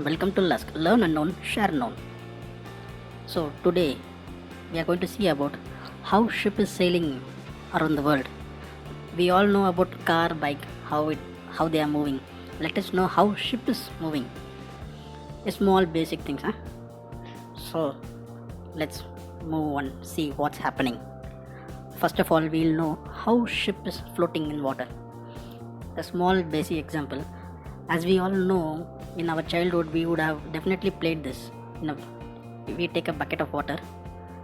welcome to Lusk. Learn unknown, share known. So today we are going to see about how ship is sailing around the world. We all know about car, bike, how they are moving. Let us know how ship is moving. A small basic things, huh? So let's move on, see what's happening. First of all, we'll know how ship is floating in water. A small basic example. As we all know, in our childhood, we would have definitely played this. We take a bucket of water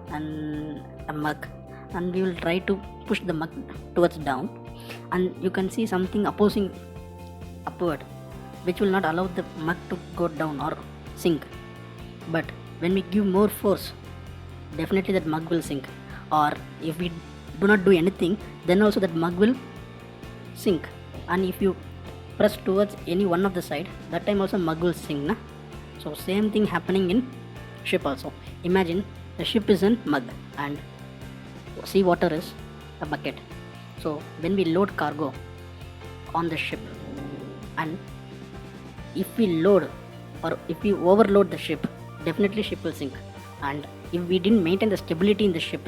and a mug, and we will try to push the mug towards down, and you can see something opposing upward, which will not allow the mug to go down or sink. But when we give more force, definitely that mug will sink. Or if we do not do anything, then also that mug will sink. And if you press towards any one of the side, that time also mug will sink, na? So same thing happening in ship also. Imagine the ship is in mug and sea water is a bucket. So when we load cargo on the ship, and if we load or if we overload the ship, definitely ship will sink. And if we didn't maintain the stability in the ship,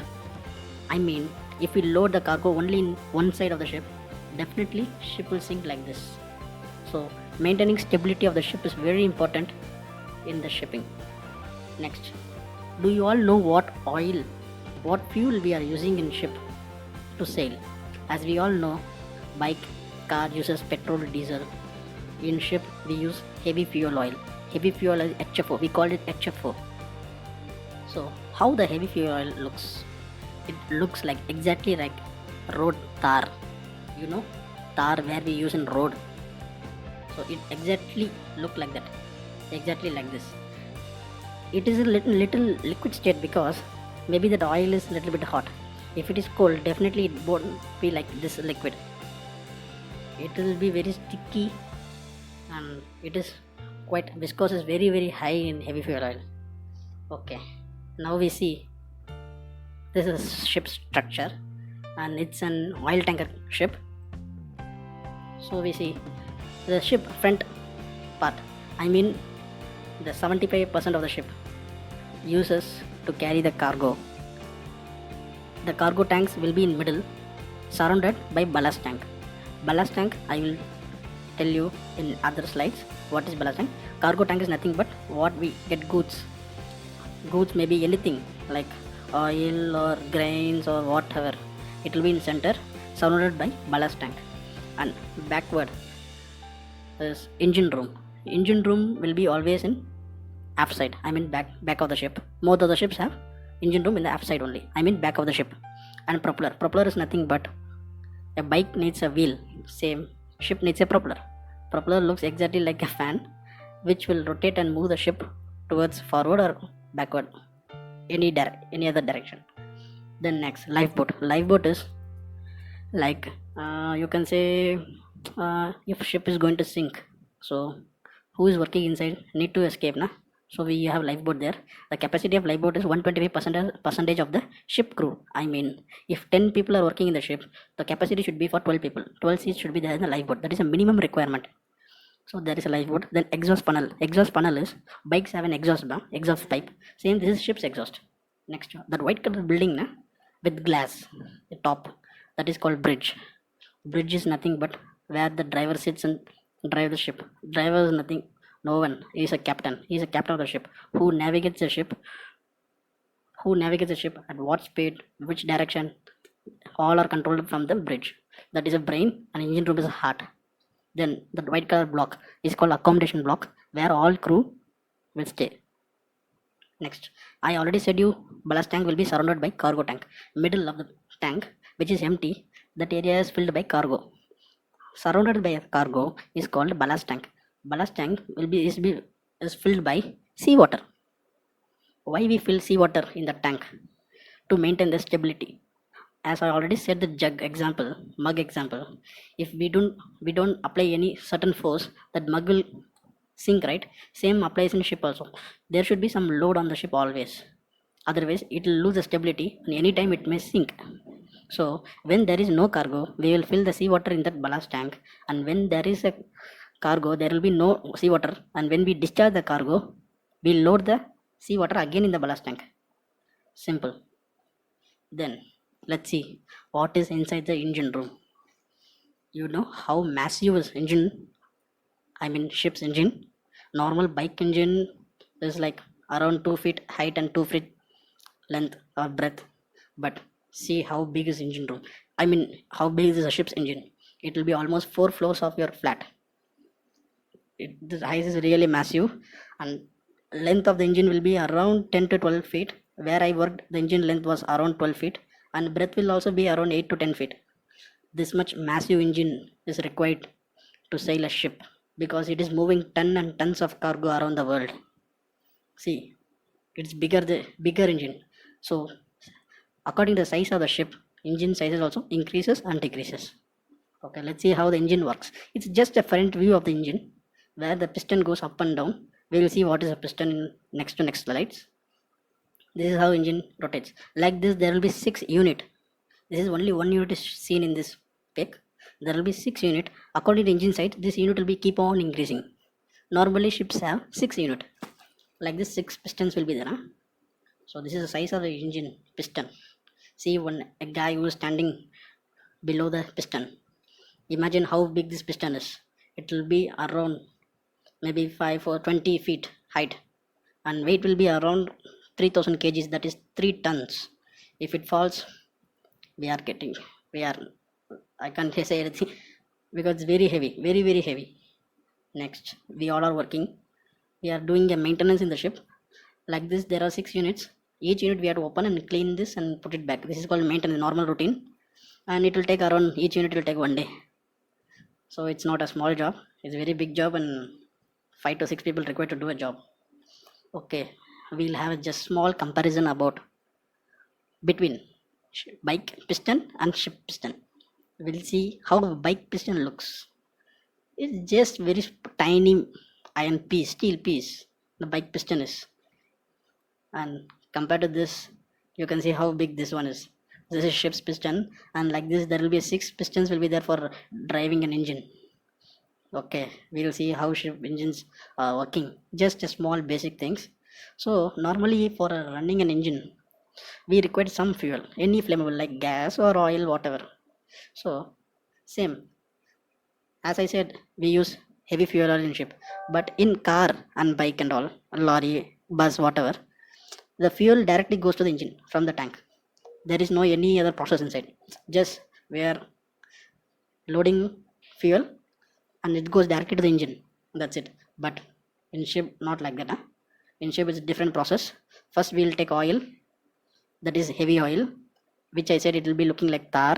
if we load the cargo only in one side of the ship, definitely ship will sink like this. So maintaining stability of the ship is very important in the shipping. Next, do you all know what fuel we are using in ship to sail? As we all know, bike, car uses petrol, diesel. In ship, we use heavy fuel oil. Heavy fuel is HFO. We call it HFO. So how the heavy fuel oil looks? It looks like exactly like road tar. You know, tar where we use in road. So it exactly look like that. Exactly like this. It is a little liquid state because maybe that oil is a little bit hot. If it is cold, definitely it won't be like this liquid. It will be very sticky, and it is quite viscous is very high in heavy fuel oil. Okay, now we see this is ship structure, and it's an oil tanker ship. So we see the ship front part, the 75% of the ship uses to carry the cargo. The cargo tanks will be in middle, surrounded by ballast tank. Ballast tank, I will tell you in other slides what is ballast tank. Cargo tank is nothing but what we get goods. Goods may be anything like oil or grains or whatever. It will be in center, surrounded by ballast tank. And backward is engine room. Engine room will be always in aft side, back of the ship. Most of the ships have engine room in the aft side only, back of the ship. And propeller is nothing but a bike needs a wheel, same ship needs a propeller looks exactly like a fan, which will rotate and move the ship towards forward or backward, any other direction. Then next, lifeboat is like you can say if ship is going to sink, so who is working inside need to escape, na? So we have lifeboat there. The capacity of lifeboat is 125% of the ship crew. If 10 people are working in the ship, the capacity should be for 12 people. 12 seats should be there in the lifeboat. That is a minimum requirement. So there is a lifeboat. Then exhaust panel. Exhaust panel is bikes have an exhaust pipe. Same, this is ship's exhaust. Next, that white color building, na, with glass, the top, that is called bridge. Bridge is nothing but where the driver sits and drive the ship. Driver is nothing. No one. He is a captain. He is a captain of the ship who navigates the ship. At what speed, which direction, all are controlled from the bridge. That is a brain, and engine room is a heart. Then the white color block is called accommodation block, where all crew will stay. Next, I already said you ballast tank will be surrounded by cargo tank. Middle of the tank, which is empty, that area is filled by cargo. Surrounded by a cargo is called ballast tank. Ballast tank is filled by seawater. Why we fill seawater in the tank? To maintain the stability. As I already said, the mug example, if we don't apply any certain force, that mug will sink, right? Same applies in ship also. There should be some load on the ship always. Otherwise, it will lose the stability, and anytime it may sink. So when there is no cargo, we will fill the seawater in that ballast tank, and when there is a cargo, there will be no seawater, and when we discharge the cargo, we'll load the seawater again in the ballast tank. Simple. Then let's see what is inside the engine room. You know how massive is engine, I mean ship's engine. Normal bike engine is like around 2 feet height and 2 feet length or breadth, but see how big is engine room. I mean how big is a ship's engine. It will be almost 4 floors of your flat. The height is really massive, and length of the engine will be around 10 to 12 feet. Where I worked, the engine length was around 12 feet, and breadth will also be around 8 to 10 feet. This much massive engine is required to sail a ship because it is moving ton and tons of cargo around the world. See, it's bigger engine. So according to the size of the ship, engine sizes also increases and decreases. Okay, let's see how the engine works. It's just a front view of the engine where the piston goes up and down. We will see what is a piston in next slides. This is how engine rotates. Like this, there will be 6 unit. This is only 1 unit is seen in this pic. There will be 6 unit. According to engine side, this unit will be keep on increasing. Normally ships have 6 unit. Like this, 6 pistons will be there. So this is the size of the engine piston. See a guy who is standing below the piston. Imagine how big this piston is. It will be around maybe 5 or 20 feet height, and weight will be around 3000 kgs, that is 3 tons. If it falls, I can't say anything because it's very heavy, very heavy. Next, we all are working. We are doing a maintenance in the ship. Like this, there are 6 units. Each unit we have to open and clean this and put it back. This is called maintenance, normal routine, and it will take around, each unit will take 1 day. So it's not a small job. It's a very big job, and 5 to 6 people required to do a job. Okay, we'll have just small comparison about between bike piston and ship piston. We'll see how bike piston looks. It's just very tiny iron piece, steel piece, the bike piston is. And compared to this, you can see how big this one is. This is ship's piston, and like this there will be 6 pistons will be there for driving an engine. Okay, we will see how ship engines are working. Just a small basic things. So normally for running an engine, we require some fuel, any flammable like gas or oil, whatever. So same, as I said, we use heavy fuel oil in ship, but in car and bike and all, lorry, bus, whatever, the fuel directly goes to the engine from the tank. There is no any other process inside. Just we are loading fuel and it goes directly to the engine. That's it. But in ship, not like that. In ship, it's a different process. First, we'll take oil, that is heavy oil, which I said it will be looking like tar.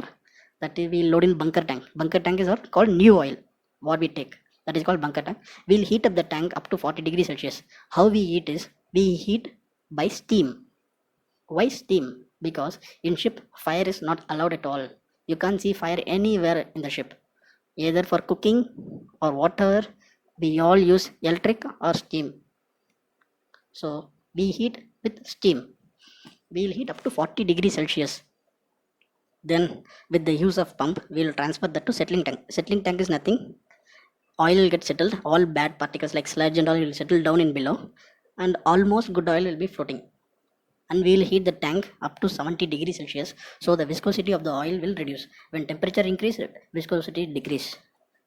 That is, we load in bunker tank. Bunker tank is called new oil. What we take, that is called bunker tank. We'll heat up the tank up to 40 degrees Celsius. How we heat is, we heat by steam. Why steam? Because in ship, fire is not allowed at all. You can't see fire anywhere in the ship. Either for cooking or whatever, we all use electric or steam. So we heat with steam. We will heat up to 40 degrees Celsius. Then with the use of pump, we will transfer that to settling tank. Settling tank is nothing. Oil will get settled. All bad particles like sludge and all will settle down in below, and almost good oil will be floating. And we will heat the tank up to 70 degrees Celsius, so the viscosity of the oil will reduce. When temperature increase, viscosity decrease.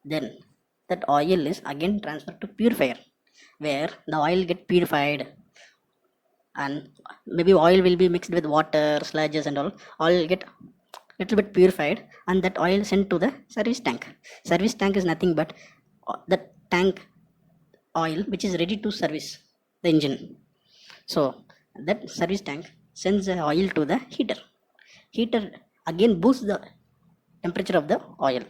Then that oil is again transferred to purifier, where the oil get purified, and maybe oil will be mixed with water, sludges and all. Oil get little bit purified, and that oil sent to the service tank. Service tank is nothing but the tank oil which is ready to service the engine. So that service tank sends the oil to the heater. Heater again boosts the temperature of the oil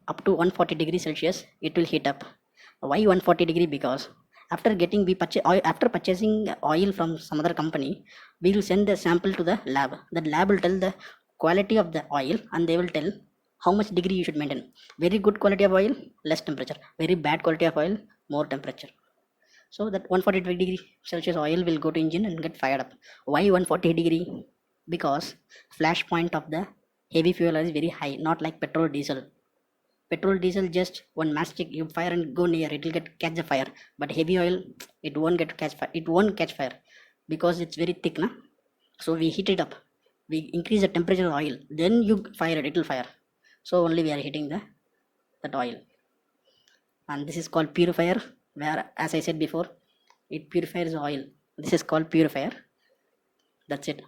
up to 140 degrees Celsius. It will heat up. Why 140 degree? Because after purchasing oil from some other company, we will send the sample to the lab. That lab will tell the quality of the oil, and they will tell how much degree you should maintain. Very good quality of oil, less temperature. Very bad quality of oil, more temperature. So that 140 degree Celsius oil will go to engine and get fired up. Why 140 degree? Because flash point of the heavy fuel oil is very high, not like petrol, diesel. Petrol, diesel, just one matchstick you fire and go near, it will get catch the fire. But heavy oil, it won't get catch fire, it won't catch fire because it's very thick, na? So we heat it up, we increase the temperature of oil, then you fire it, it will fire. So only we are heating that oil. And this is called purifier, where, as I said before, it purifies oil. This is called purifier. That's it.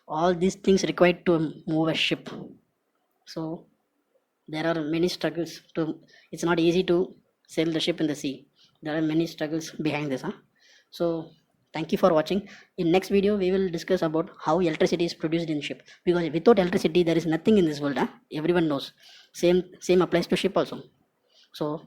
All these things required to move a ship. So there are many struggles to, it's not easy to sail the ship in the sea. There are many struggles behind this, huh? So thank you for watching. In next video we will discuss about how electricity is produced in ship, because without electricity there is nothing in this world, huh? Everyone knows. Same applies to ship also. So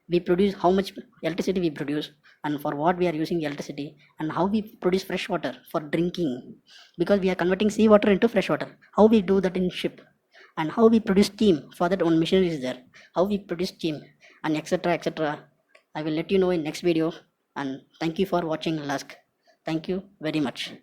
we produce, how much electricity we produce, and for what we are using electricity, and how we produce fresh water for drinking, because we are converting sea water into fresh water. How we do that in ship, and how we produce steam, for that one machinery is there, how we produce steam, and etc etc. I will let you know in next video. And thank you for watching Lusk. Thank you very much.